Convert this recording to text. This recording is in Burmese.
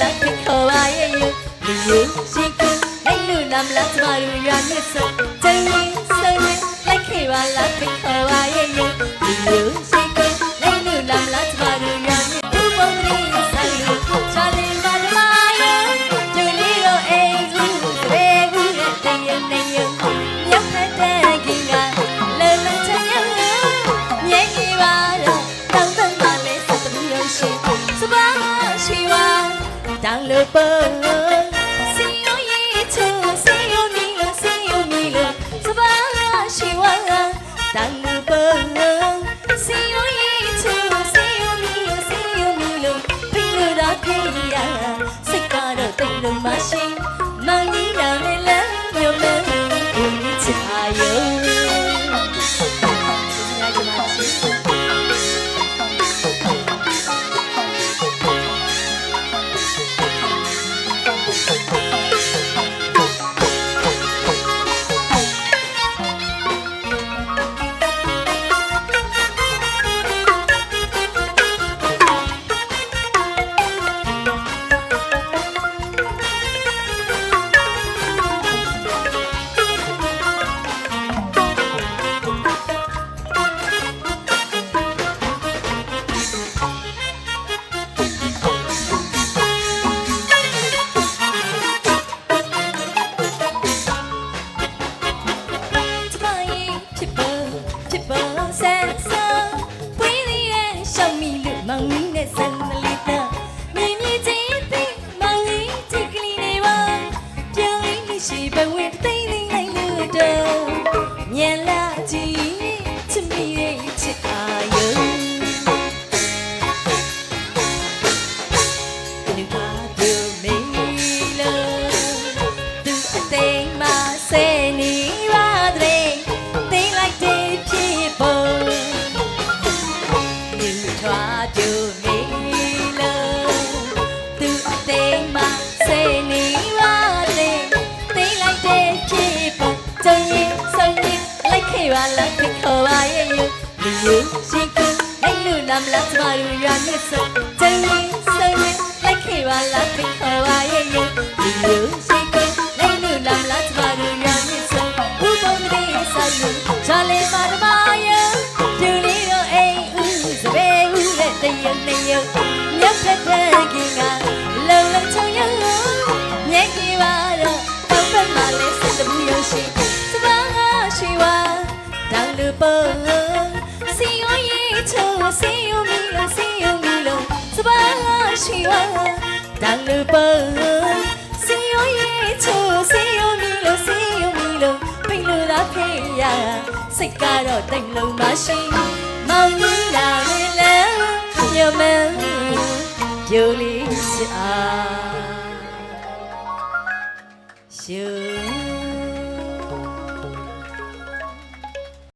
လာဖိတ်ခေါ်ပါရဲ့လူလူရှိကူအဲ့လူနာမလားကျမတို့ရွာမြစ်စုံတင်းရင်စုံရင်လိုက်ခဲ့ပါလားဖိတ်ခေါ်ပါရဲ့လူလူရှိကူအဲ့လူနာမလားကျမတို့ရွာမြစ်ဘူပုံရီဆိုင်လူချာလင်းပါဓမရဲ့ကျူလီကိုအိမ်ဦးသေဘူးရဲ့တရနေယမြတ်ဖက်တဲ့ခင်ကလဲလဲချင်ရဲ့မြဲကြီးပါတော့တောင်းတမလေးစသမီးရရှိစပါရှိဝါတောင်းလို့ပေါ်စီယိုရီချူစီယိုမီလို့စီယိုမီလို့စပါရှိဝါတောင်းလို့ပေါ်စီယိုရီချူစီယိုမီလို့စီယိုမီလို့ဖိလို့တော့ပြေးရစိတ်ကတော့တိတ်လို့မရှိမောင်ကြီးလာလေလဲမြို့မဲကိုချာယုံရှိကူအဲ့လူနာမလားကျမတို့ရွာမြစ်စုံတင်းရင်စုံရင်လိုက်ခဲ့ပါလားဖိတ်ခေါ်ပါရဲ့လူရှိကူအဲ့လူနာမလားကျမတို့ရွာမြစ်စုံဘူပုံရီဆိုင်လူချာလေးပါဓမရဲ့ကျူလီကိုအိမ်ဦးစပယ်ဦးရဲ့တရနေယမြတ်ဖက်တဲ့ခင်ကလုံလုံချုံယမြဲကြီးပါတော့တောက်ဖက်မှလည်းစသမီးရရှိစပါးရှိဝါတောင်းလူပေါ်စီယိုရီချူစီယိုမီလို့စီယိုမီလို့စပါးရှိဝါတောင်းလူပေါ်စီယိုရီချူစီယိုမီလို့စီယိုမီလို့ဖိလို့သာဖေးရစိတ်ကတော့တိတ်လုံးမရှိမောင်ကြီးလာလေလဲညမန်းယိုလေးချာရှူ